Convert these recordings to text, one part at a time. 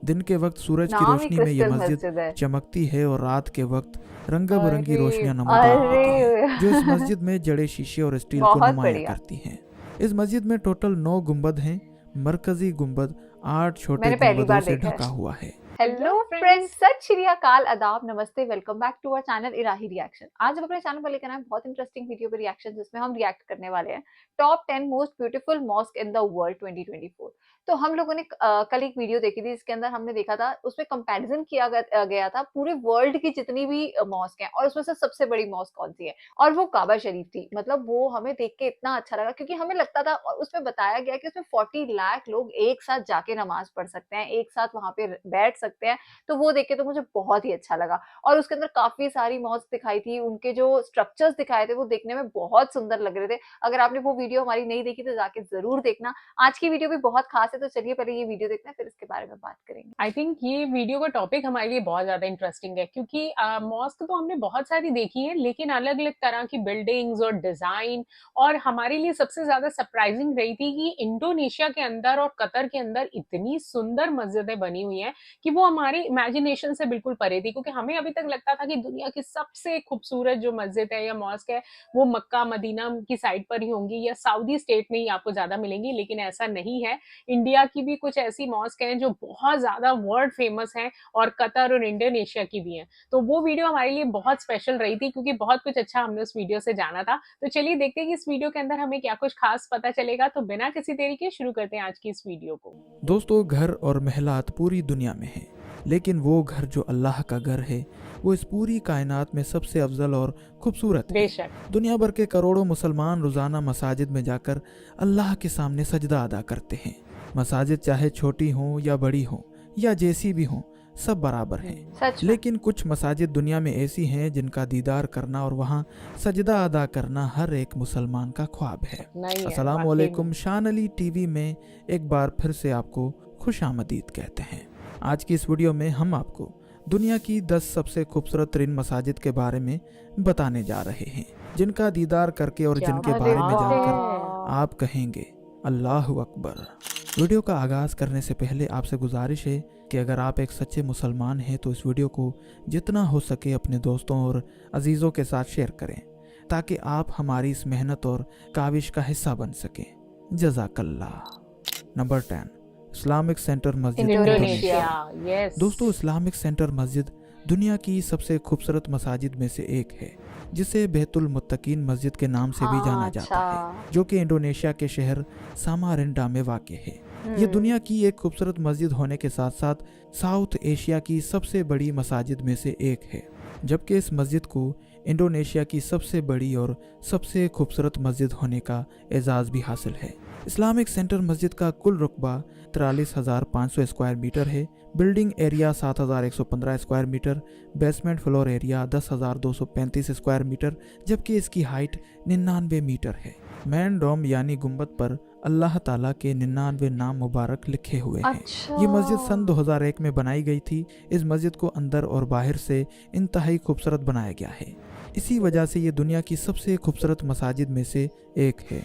दिन के वक्त सूरज की नाम ही रोशनी में ये क्रिस्टल मस्जिद मस्जिद है। चमकती है और रात के वक्त रंग बिरंगी अरे रोशनियां नमूदार होती हैं, जो इस अरे मस्जिद में जड़े शीशे और स्टील को बहुत नुमाया बढ़िया। करती हैं। इस मस्जिद में टोटल 9 गुंबद हैं। मरकजी गुंबद 8 छोटे मैंने पहली गुंबदों बार से देखा है। ढका हुआ है। हेलो फ्रेंड्स, सत श्री अकाल, आदाब, नमस्ते, welcome back to our channel इराही रिएक्शन। आज हम अपने चैनल पर लेकर आए हैं बहुत इंटरेस्टिंग वीडियो पे रिएक्शन, जिसमें हम रिएक्ट करने वाले हैं top 10 most beautiful mosque in the world 2024। तो हम लोगों ने कल एक वीडियो देखी थी, जिसके अंदर हमने देखा था, उसमें कंपैरिजन किया गया था पूरे वर्ल्ड की जितनी भी मॉस्क हैं, और उसमें से सबसे बड़ी मॉस्क कौन सी है, और वो काबा शरीफ थी। मतलब वो हमें देख के इतना अच्छा लगा, क्योंकि हमें लगता था, और उसमें बताया गया कि उसमें 40 लाख लोग एक साथ जाके नमाज पढ़ सकते हैं, एक साथ वहां पे बैठ सकते हैं। तो वो देख के तो मुझे बहुत ही अच्छा लगा। और उसके अंदर काफी सारी मॉस्क दिखाई थी, उनके जो स्ट्रक्चर्स दिखाए थे वो देखने में बहुत सुंदर लग रहे थे। अगर आपने वो वीडियो हमारी नहीं देखी तो जाके जरूर देखना। आज की वीडियो भी बहुत खास है, तो चलिए पहले ये वीडियो देखते हैं, फिर इसके बारे में बात करेंगे। आई थिंक ये वीडियो का टॉपिक हमारे लिए बहुत ज्यादा इंटरेस्टिंग है, क्योंकि मॉस्क तो हमने बहुत सारी देखी है, लेकिन अलग अलग तरह की बिल्डिंग्स और डिजाइन। और हमारे लिए सबसे ज्यादा सरप्राइजिंग रही थी कि इंडोनेशिया के अंदर और कतर के अंदर इतनी सुंदर मस्जिदें बनी हुई हैं कि वो हमारे इमेजिनेशन से बिल्कुल परे थी। क्योंकि हमें अभी तक लगता था कि दुनिया की सबसे खूबसूरत जो मस्जिद है या मॉस्क है वो मक्का मदीना की साइड पर ही होंगी या सऊदी स्टेट में ही आपको ज्यादा मिलेंगी, लेकिन ऐसा नहीं है। इंडिया की भी कुछ ऐसी मॉस्क हैं जो बहुत ज्यादा वर्ल्ड फेमस हैं, और कतर और इंडोनेशिया की भी हैं। तो वो वीडियो हमारे लिए बहुत स्पेशल रही थी, क्योंकि बहुत कुछ अच्छा हमने उस वीडियो से जाना था। तो चलिए देखते हैं कि इस वीडियो के अंदर हमें क्या कुछ खास पता चलेगा। तो बिना किसी देरी के शुरू करते हैं आज की इस वीडियो को। दोस्तों, घर और महलात पूरी दुनिया में हैं, लेकिन वो घर जो अल्लाह का घर है वो इस पूरी कायनात में सबसे अफजल और खूबसूरत है। बेशक दुनिया भर के करोड़ों मुसलमान रोजाना मसाजिद में जाकर अल्लाह के सामने सजदा अदा करते हैं। मसाजिद चाहे छोटी हों या बड़ी हों या जैसी भी हों, सब बराबर हैं। सच में। लेकिन कुछ मसाजिद दुनिया में ऐसी हैं जिनका दीदार करना और वहाँ सजदा अदा करना हर एक मुसलमान का ख्वाब है। नहीं है, अस्सलाम वाकई वालेकुम, में। शान अली टीवी में एक बार फिर से आपको खुश आमदीद कहते हैं। आज की इस वीडियो में हम आपको दुनिया की 10 सबसे खूबसूरत तरीन मसाजिद के बारे में बताने जा रहे हैं, जिनका दीदार करके और क्या जिनके बात बारे में है। जानकर आप कहेंगे अल्लाहु अकबर। वीडियो का आगाज करने से पहले आपसे गुजारिश है कि अगर आप एक सच्चे मुसलमान हैं तो इस वीडियो को जितना हो सके अपने दोस्तों और अजीज़ों के साथ शेयर करें, ताकि आप हमारी इस मेहनत और काविश का हिस्सा बन सकें। जज़ाकल्लाह। नंबर 10, इस्लामिक सेंटर मस्जिद इंडोनेशिया। इंडोनेशिया। यस दोस्तों, इस्लामिक सेंटर मस्जिद दुनिया की सबसे खूबसूरत मसाजिद में से एक है, जिसे बेहतुल मुत्तकीन मस्जिद के नाम से भी जाना जाता है, जो कि इंडोनेशिया के शहर सामारिंडा में वाक़ है। ये दुनिया की एक खूबसूरत मस्जिद होने के साथ साथ साउथ एशिया की सबसे बड़ी मसाजिद में से एक है, जबकि इस मस्जिद को इंडोनेशिया की सबसे बड़ी और सबसे खूबसूरत मस्जिद होने का एजाज़ भी हासिल है। इस्लामिक सेंटर मस्जिद का कुल रुकबा 43,500 स्क्वायर मीटर है। Building area 7,115 square metre, basement floor area 10,235 square metre, जबकि इसकी हाइट 99 मीटर है। मैन डोम यानी गुंबद पर अल्लाह ताला के 99 नाम मुबारक लिखे हुए हैं। अच्छा। ये मस्जिद सन 2001 में बनाई गई थी। इस मस्जिद को अंदर और बाहर से इंतहाई खूबसूरत बनाया गया है। इसी वजह से ये दुनिया की सबसे खूबसूरत मसाजिद में से एक है।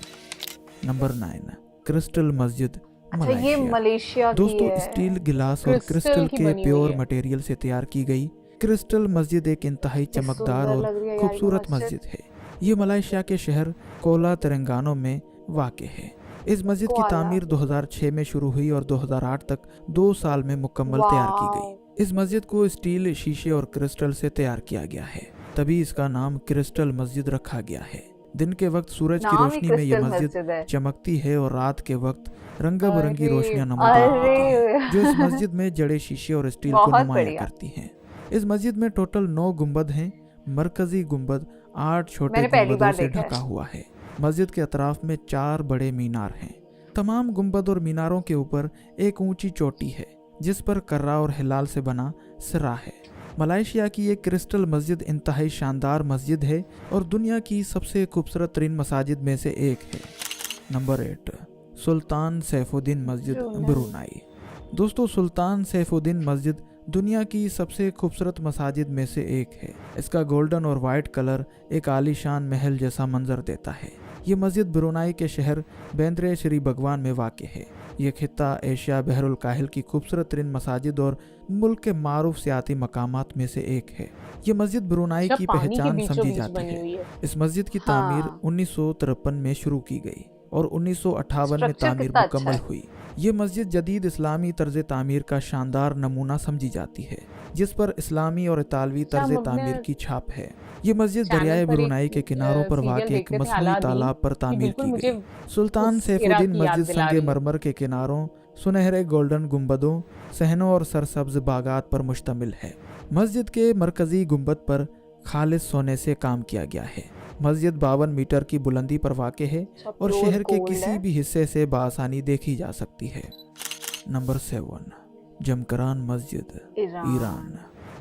नंबर 9, क्रिस्टल मस्जिद अच्छा, ये मलेशिया की दोस्तों, है। स्टील, गिलास और क्रिस्टल क्रिस्टल की के बनी हुई प्योर है। मटेरियल से तैयार की गई क्रिस्टल मस्जिद एक इंतहाई चमकदार सुंदर और लग रही है यार ये खूबसूरत मस्जिद है। ये मलेशिया के शहर कोला तेलंगाना में वाक़ है। इस मस्जिद की तामीर 2006 में शुरू हुई और 2008 तक 2 साल में मुकम्मल तैयार की गई। इस मस्जिद को स्टील, शीशे और क्रिस्टल से तैयार किया गया है, तभी इसका नाम क्रिस्टल मस्जिद रखा गया है। दिन के वक्त सूरज की नाम ही रोशनी में ये क्रिस्टल मस्जिद मस्जिद है। चमकती है और रात के वक्त रंग बिरंगी अरे रोशनियां नमूदार होती हैं, अरे जो इस मस्जिद में जड़े शीशे और स्टील को बहुत नुमाया बढ़िया। करती हैं। इस मस्जिद में टोटल 9 गुंबद हैं। मरकजी गुंबद 8 छोटे मैंने पहली गुंबदों बार से देखा है। ढका हुआ है। मस्जिद के अतराफ में 4 बड़े मीनार हैं। तमाम गुंबद और मीनारों के ऊपर एक ऊंची चोटी है, जिस पर कर्रा और हिलाल से बना सिरा है। मलेशिया की एक क्रिस्टल मस्जिद इंतहाई शानदार मस्जिद है और दुनिया की सबसे खूबसूरत तरीन मसाजिद में से एक है। नंबर 8, सुल्तान सैफुद्दीन मस्जिद ब्रुनाई। दोस्तों, सुल्तान सैफुद्दीन मस्जिद दुनिया की सबसे खूबसूरत मसाजिद में से एक है। इसका गोल्डन और वाइट कलर एक आलीशान महल जैसा मंजर देता है। ये मस्जिद ब्रुनाई के शहर बेंद्रे श्री भगवान में वाक़ है। ये खित्ता एशिया बहरुल काहिल की खूबसूरत तरीन मसाजिद और मुल्क के मारूफ सियाती मकामात में से एक है। ये मस्जिद ब्रुनाई की पहचान समझी जाती है। इस मस्जिद की तामीर 1953 में शुरू की गई और 1958 में तामीर मुकम्मल हुई। ये मस्जिद जदीद इस्लामी तर्ज तामीर का शानदार नमूना समझी जाती है, जिस पर इस्लामी और इतालवी तर्ज तामीर की छाप है। ये मस्जिद दरियाए ब्रुनाई के किनारों पर वाक़ एक मसनूई तालाब पर तामीर की गई। सुल्तान सैफुद्दीन मस्जिद संगे मरमर के किनारों, सुनहरे गोल्डन गुंबदों, सहनों और सरसब्ज बागात पर मुश्तमिल है। मस्जिद के मरकजी गुंबद पर खालिस सोने से काम किया गया है। मस्जिद 52 मीटर की बुलंदी पर वाक़ है और शहर के किसी भी हिस्से से बआसानी देखी जा सकती है। नंबर 7, जमकरान मस्जिद, ईरान।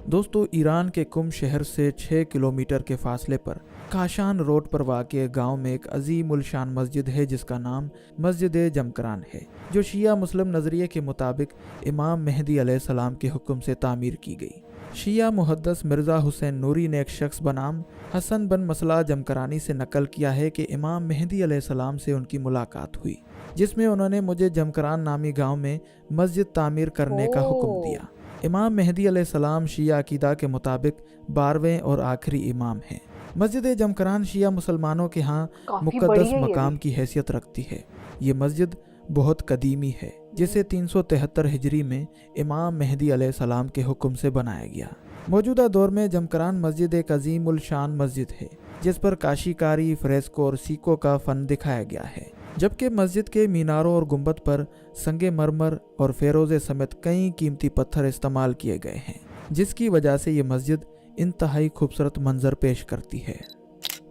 दोस्तों, ईरान के कुम शहर से 6 किलोमीटर के फासले पर काशान रोड पर वाक़ गांव में एक अजीम उल शान मस्जिद है जिसका नाम मस्जिद जमकरान है, जो शिया मुस्लिम नज़रिए के मुताबिक इमाम मेहदी अलैहिस्सलाम के हुक्म से तामीर की गई। शिया मुहद्दस मिर्ज़ा हुसैन नूरी ने एक शख्स बनाम हसन बन मसला जमकरानी से नकल किया है कि इमाम मेहदी अलैहिस्सलाम से उनकी मुलाकात हुई, जिसमें उन्होंने मुझे जमकरान नामी गांव में मस्जिद तामीर करने का हुक्म दिया। इमाम मेहदी अलैहिस्सलाम शिया अकीदा के मुताबिक 12वें और आखिरी इमाम हैं। मस्जिद जमकरान शिया मुसलमानों के यहाँ मुक़द्दस मकाम की हैसियत रखती है। ये मस्जिद बहुत कदीमी है, जिसे 373 हिजरी में इमाम मेहदी अलैहिस्सलाम के हुक्म से बनाया गया। मौजूदा दौर में जमकरान मस्जिद एक अजीम उल शान मस्जिद है, जिस पर काशीकारी, फ्रेस्को और सीको का फ़न दिखाया गया है, जबकि मस्जिद के मीनारों और गुंबद पर संगे मरमर और फेरोज़े समेत कई कीमती पत्थर इस्तेमाल किए गए हैं, जिसकी वजह से ये मस्जिद इंतहाई खूबसूरत मंजर पेश करती है।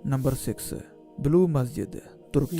नंबर 6, ब्लू मस्जिद, तुर्की।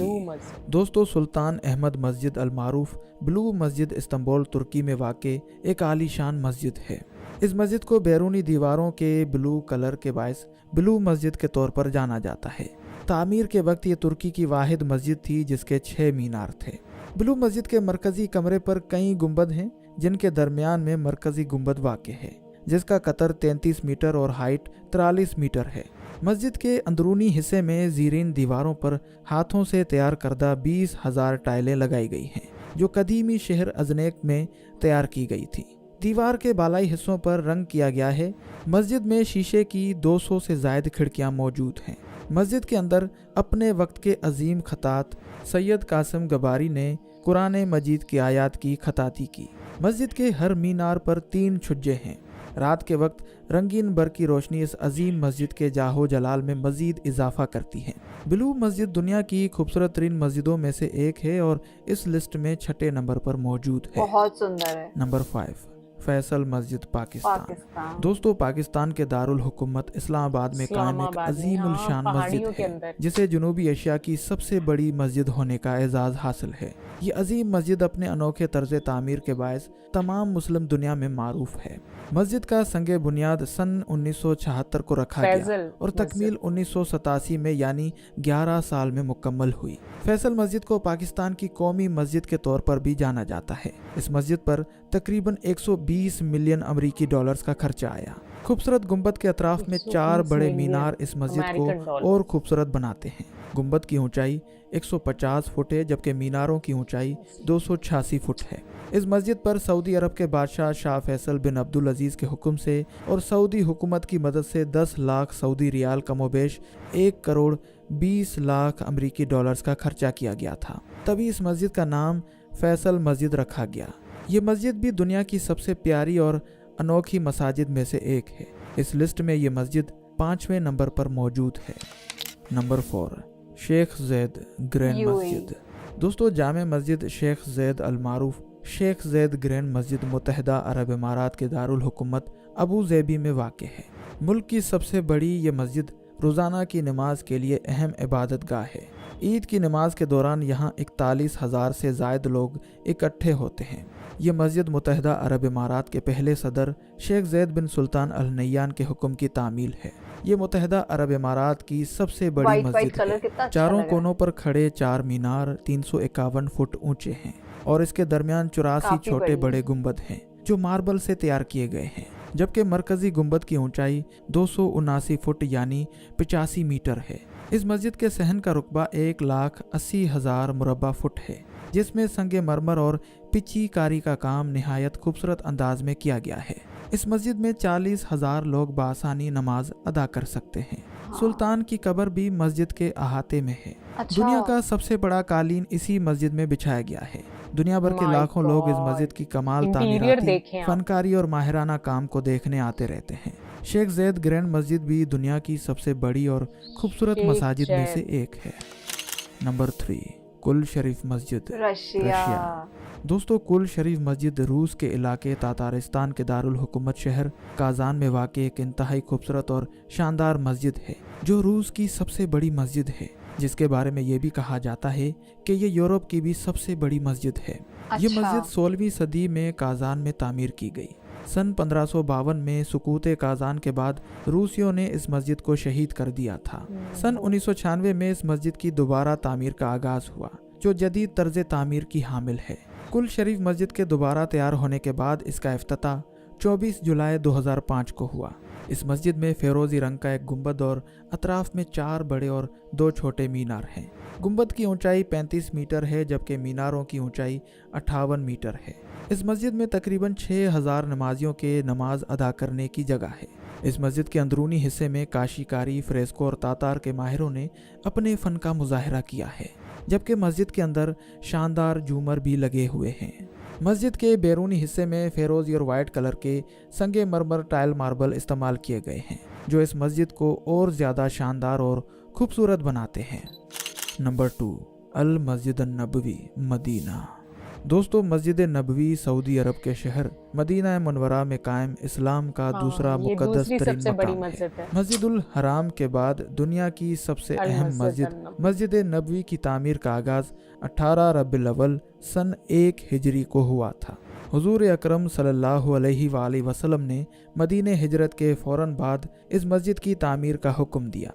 दोस्तों, सुल्तान अहमद मस्जिद अलमारूफ ब्लू मस्जिद इस्तांबुल तुर्की में वाक़े एक आलीशान मस्जिद है। इस मस्जिद को बैरूनी दीवारों के ब्लू कलर के बायस ब्लू मस्जिद के तौर पर जाना जाता है। तामीर के वक्त ये तुर्की की वाहिद मस्जिद थी जिसके 6 मीनार थे। ब्लू मस्जिद के मरकजी कमरे पर कई गुंबद हैं, जिनके दरमियान में मरकजी गुंबद वाक़े है, जिसका कतर 33 मीटर और हाइट 43 मीटर है। मस्जिद के अंदरूनी हिस्से में ज़ीरीन दीवारों पर हाथों से तैयार करदा 20,000 टाइलें लगाई गई हैं, जो कदीमी शहर अजनेक में तैयार की गई थी। दीवार के बालाई हिस्सों पर रंग किया गया है। मस्जिद में शीशे की 200 से ज़ायद खिड़कियां मौजूद हैं। मस्जिद के अंदर अपने वक्त के अजीम खतात सैयद कासिम गबारी ने कुरान मजीद की आयत की खताती की। मस्जिद के हर मीनार पर 3 छुज्जे हैं। रात के वक्त रंगीन बर की रोशनी इस अजीम मस्जिद के जाहो जलाल में मजीद इजाफा करती है। ब्लू मस्जिद दुनिया की खूबसूरत तरीन मस्जिदों में से एक है और इस लिस्ट में 6 नंबर पर मौजूद है। बहुत सुंदर है। नंबर 5, फैसल मस्जिद, पाकिस्तान। दोस्तों, पाकिस्तान के दारुल हुकूमत इस्लामाबाद में कायम एक अजीम उल शान मस्जिद है, जिसे जनूबी एशिया की सबसे बड़ी मस्जिद होने का एजाज़ हासिल है। ये अजीम मस्जिद अपने अनोखे तर्ज तामीर के बायस तमाम मुस्लिम दुनिया में मारूफ है। मस्जिद का संगे बुनियाद सन 1976 को रखा गया और तकमील 1987 में यानी 11 साल में मुकम्मल हुई। फैसल मस्जिद को पाकिस्तान की कौमी मस्जिद के तौर पर भी जाना जाता है। इस मस्जिद पर तकरीबन 120 मिलियन अमरीकी डॉलर्स का खर्चा आया। खूबसूरत गुंबद के अतराफ में 4 बड़े मीनार इस मस्जिद को और खूबसूरत बनाते हैं। गुंबद की ऊंचाई 150 फुट है, जबकि मीनारों की ऊंचाई 286 फुट है। इस मस्जिद पर सऊदी अरब के बादशाह शाह फैसल बिन अब्दुल अजीज़ के हुक्म से और सऊदी हुकूमत की मदद से 10 लाख सऊदी रियाल कमोबेश 1 करोड़ 20 लाख अमरीकी डॉलर्स का खर्चा किया गया था। तभी इस मस्जिद का नाम फैसल मस्जिद रखा गया। ये मस्जिद भी दुनिया की सबसे प्यारी और अनोखी मसाजिद में से एक है। इस लिस्ट में ये मस्जिद 5वें नंबर पर मौजूद है। नंबर 4, शेख ज़ैद ग्रैंड मस्जिद। दोस्तों, जामे मस्जिद शेख ज़ैद अलमारूफ शेख ज़ैद ग्रैंड मस्जिद मुत्तहिदा अरब इमारात के दारुल हुकूमत अबू ज़ैबी में वाक़ है। मुल्क की सबसे बड़ी ये मस्जिद रोज़ाना की नमाज के लिए अहम इबादत गाह है। ईद की नमाज के दौरान यहाँ 41,000 से ज़ायद लोग इकट्ठे होते हैं। ये मस्जिद मुत्तहिदा अरब इमारात के पहले सदर शेख ज़ैद बिन सुल्तान अल नह्यान के हुक्म की तामील है। ये मुत्तहिदा अरब इमारात की सबसे बड़ी मस्जिद है। चारों कोनों पर खड़े 4 मीनार 351 फुट ऊंचे हैं और इसके दरमियान 84 छोटे बड़े गुंबद हैं जो मार्बल से तैयार किए गए हैं, जबकि मरकजी गुंबद की ऊंचाई 279 फुट यानी 85 मीटर है। इस मस्जिद के सहन का रुकबा 1,80,000 मुरब्बा फुट है, जिसमें संगे मरमर और पिची कारी का काम निहायत खूबसूरत अंदाज में किया गया है। इस मस्जिद में 40,000 लोग बासानी नमाज अदा कर सकते हैं। सुल्तान की कब्र भी मस्जिद के अहाते में है। दुनिया का सबसे बड़ा कालीन इसी मस्जिद में बिछाया गया है। दुनिया भर के लाखों लोग इस मस्जिद की कमाल तामीराती, फनकारी और माहिराना काम को देखने आते रहते हैं। शेख ज़ैद ग्रैंड मस्जिद भी दुनिया की सबसे बड़ी और खूबसूरत मसाजिद में से एक है। नंबर 3, कुल शरीफ मस्जिद, रशिया। दोस्तों, कुल शरीफ मस्जिद रूस के इलाके तातारिस्तान के दारुल हुकूमत शहर काजान में वाक़ एक इंतहाई खूबसूरत और शानदार मस्जिद है, जो रूस की सबसे बड़ी मस्जिद है, जिसके बारे में ये भी कहा जाता है कि ये यूरोप की भी सबसे बड़ी मस्जिद है। ये मस्जिद 16वीं सदी में काजान में तामीर की गई। सन 1552 में सुकूत काजान के बाद रूसियों ने इस मस्जिद को शहीद कर दिया था। सन 1996 में इस मस्जिद की दोबारा तामीर का आगाज हुआ, जो जदीद तर्ज तामीर की हामिल है। कुल शरीफ मस्जिद के दोबारा तैयार होने के बाद इसका इफ्तिताह 24 जुलाई 2005 को हुआ। इस मस्जिद में फेरोजी रंग का एक गुंबद और अतराफ में 4 बड़े और 2 छोटे मीनार हैं। गुंबद की ऊंचाई 35 मीटर है, जबकि मीनारों की ऊंचाई 58 मीटर है। इस मस्जिद में तकरीबन 6,000 नमाजियों के नमाज अदा करने की जगह है। इस मस्जिद के अंदरूनी हिस्से में काशीकारी, फ्रेस्को और तातार के माहिरों ने अपने फ़न का मुजाहरा किया है, जबकि मस्जिद के अंदर शानदार झूमर भी लगे हुए हैं। मस्जिद के बैरूनी हिस्से में फेरोजी और वाइट कलर के संगे मरमर टाइल मार्बल इस्तेमाल किए गए हैं, जो इस मस्जिद को और ज़्यादा शानदार और खूबसूरत बनाते हैं। नंबर 2, अल मस्जिद नबवी, मदीना। दोस्तों, मस्जिद नबवी सऊदी अरब के शहर मदीना मुनव्वरा में कायम इस्लाम का दूसरा मुकद्दस तरीन मकाम है। मस्जिदुल हराम के बाद दुनिया की सबसे अहम मस्जिद नबवी की तामीर का आगाज 18 रबीउल अव्वल सन 1 हिजरी को हुआ था। हुजूर अकरम सल्लल्लाहु अलैहि वसल्लम ने मदीने हिजरत के फौरन बाद इस मस्जिद की तामीर का हुक्म दिया।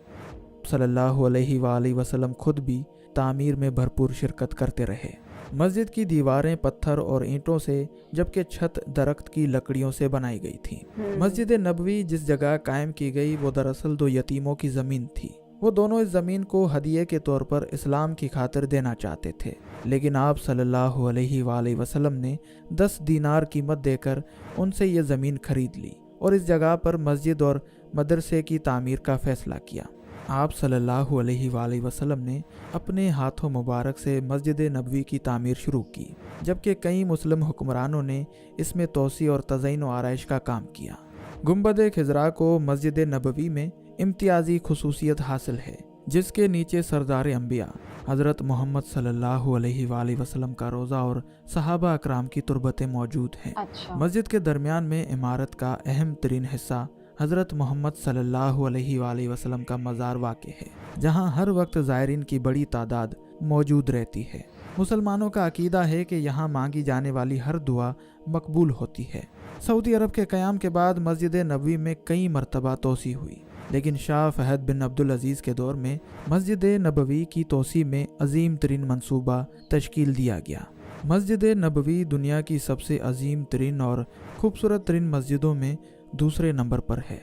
सल्लल्लाहु अलैहि वसल्लम खुद भी तामीर में भरपूर शिरकत करते रहे। मस्जिद की दीवारें पत्थर और ईंटों से, जबकि छत दरख्त की लकड़ियों से बनाई गई थी। मस्जिद नबवी जिस जगह कायम की गई वो दरअसल 2 यतीमों की ज़मीन थी। वो दोनों इस ज़मीन को हदिये के तौर पर इस्लाम की खातिर देना चाहते थे, लेकिन आप सल्लल्लाहु अलैहि वसल्लम ने 10 दीनार कीमत देकर उनसे ये ज़मीन खरीद ली और इस जगह पर मस्जिद और मदरसे की तामीर का फैसला किया। आप सल्लल्लाहु अलैहि वसल्लम ने अपने हाथों मुबारक से मस्जिद नबवी की तामीर शुरू की, जबकि कई मुस्लिम हुक्मरानों ने इसमें तोसी और तज़यीन व आराइश का काम किया। गुंबद खिजरा को मस्जिद नबवी में इम्तियाजी खुसूसियत हासिल है, जिसके नीचे सरदार अंबिया हज़रत मोहम्मद सल्लल्लाहु अलैहि वसल्लम का रोज़ा और सहाबा अकराम की तुरबतें मौजूद हैं। मस्जिद के दरमियान में इमारत का अहम तरीन हिस्सा हज़रत मोहम्मद सल्लल्लाहु अलैहि वसल्लम का मज़ार वाक़ है, जहां हर वक्त ज़ायरीन की बड़ी तादाद मौजूद रहती है। मुसलमानों का अकीदा है कि यहाँ मांगी जाने वाली हर दुआ मकबूल होती है। सऊदी अरब के क़याम के बाद मस्जिद नबवी में कई मरतबा तोसी हुई, लेकिन शाह फहद बिन अब्दुल अजीज़ के दौर में मस्जिद नबवी की तोसी में अजीम तरीन मंसूबा तश्कील दिया गया। मस्जिद नबवी दुनिया की सबसे अजीम तरीन और खूबसूरत तरीन मस्जिदों में दूसरे नंबर पर है।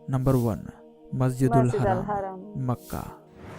नंबर 1, मस्जिदुल हराम, मक्का।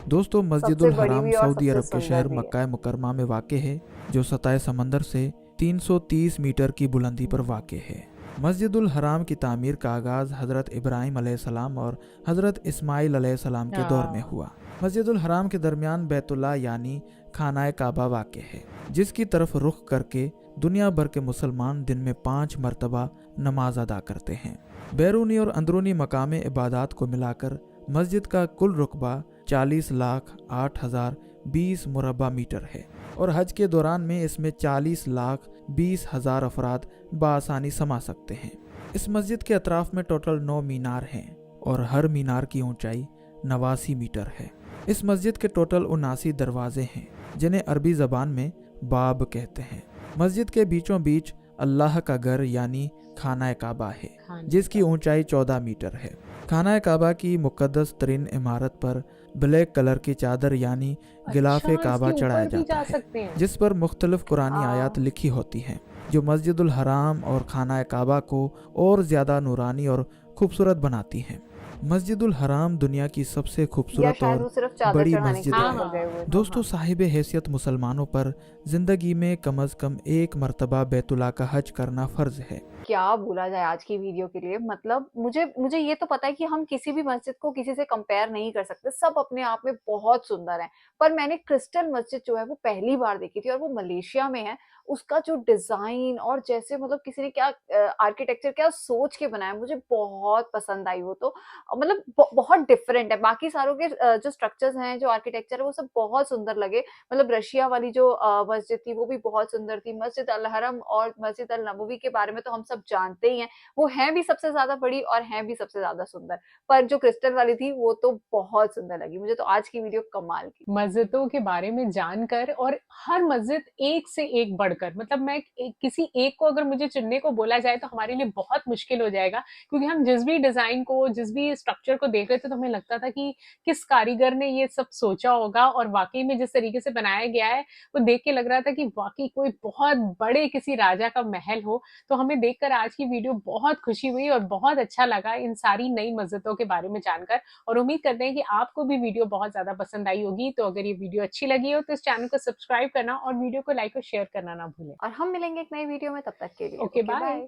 दोस्तों, मस्जिदुल हराम सऊदी अरब के शहर मक्का मुकरमा में वाक़ है, जो सतह समंदर से 330 मीटर की बुलंदी पर वाक़ है। मस्जिदुल हराम की तामीर का आगाज़ हज़रत इब्राहिम अलैहिस्सलाम और हज़रत इस्माइल अलैहिस्सलाम के दौर में हुआ। मस्जिदुल हराम के दरमियान बैतुल्लाह यानी खानाए काबा वाक़ है, जिसकी तरफ रुख करके दुनिया भर के मुसलमान दिन में 5 मरतबा नमाज अदा करते हैं। बैरूनी और अंदरूनी मकाम इबादत को मिलाकर मस्जिद का कुल रुकबा 40,08,020 मुरब्बा मीटर है और हज के दौरान में इसमें 40,20,000 अफराद बआसानी समा सकते हैं। इस मस्जिद के अतराफ में टोटल 9 मीनार हैं और हर मीनार की ऊंचाई 89 मीटर है। इस मस्जिद के टोटल 79 दरवाजे हैं, जिन्हें अरबी ज़बान में बाब कहते हैं। मस्जिद के बीचों बीच अल्लाह का घर यानी खाना काबा है, जिसकी ऊंचाई 14 मीटर है। खाना काबा की मुकद्दस तरीन इमारत पर ब्लैक कलर की चादर यानी गिलाफे काबा चढ़ाया जाता है, जिस पर मुख्तलिफ कुरानी आयत लिखी होती हैं, जो मस्जिदुल हराम और खाना काबा को और ज़्यादा नूरानी और खूबसूरत बनाती हैं। मस्जिदुल हराम दुनिया की सबसे या खूबसूरत शायद और वो सिर्फ चादर बड़ी चढ़ाने मस्जिद के हाँ, लिए है। लोग गए हुए थे। दोस्तों, हाँ। साहिब हैसियत मुसलमानों पर जिंदगी में कम अज कम एक मर्तबा बैतुल्ला का हज करना फर्ज है। क्या बोला जाए आज की वीडियो के लिए, मतलब मुझे मुझे ये तो पता है कि हम किसी भी मस्जिद को किसी से कंपेयर नहीं कर सकते, सब अपने आप में बहुत सुंदर हैं। पर मैंने क्रिस्टल मस्जिद जो है वो पहली बार देखी थी और वो मलेशिया में है। उसका जो डिजाइन और जैसे मतलब किसी ने क्या आर्किटेक्चर क्या सोच के बनाया, मुझे बहुत पसंद आई वो तो। मतलब बहुत डिफरेंट है बाकी सारों के जो स्ट्रक्चर्स हैं, जो आर्किटेक्चर है वो सब बहुत सुंदर लगे। मतलब रशिया वाली जो मस्जिद थी वो भी बहुत सुंदर थी। मस्जिद अल हरम और मस्जिद अल नबवी के बारे में तो हम सब जानते ही हैं, वो हैं भी सबसे ज्यादा बड़ी और हैं भी सबसे ज्यादा सुंदर। पर जो क्रिस्टल वाली थी वो तो बहुत सुंदर लगी मुझे, तो आज की वीडियो कमाल की। मस्जिदों के बारे में जानकर, और हर मस्जिद एक से एक बढ़कर, मतलब किसी एक को अगर मुझे चुनने को बोला जाए तो हमारे लिए बहुत मुश्किल हो जाएगा, क्योंकि हम जिस भी डिजाइन को, जिस भी स्ट्रक्चर को देख रहे थे तो हमें लगता था कि किस कारीगर ने ये सब सोचा होगा। और वाकई में जिस तरीके से बनाया गया है वो देख के लग रहा था कि वाकई कोई बहुत बड़े किसी राजा का महल हो। तो हमें देखकर आज की वीडियो बहुत खुशी हुई और बहुत अच्छा लगा इन सारी नई मस्जिदों के बारे में जानकर। और उम्मीद करते हैं कि आपको भी वीडियो बहुत ज्यादा पसंद आई होगी। तो अगर ये वीडियो अच्छी लगी हो तो इस चैनल को सब्सक्राइब करना और वीडियो को लाइक और शेयर करना ना भूलें। और हम मिलेंगे एक नई वीडियो में, तब तक के लिए ओके, ओके बाय। बाय।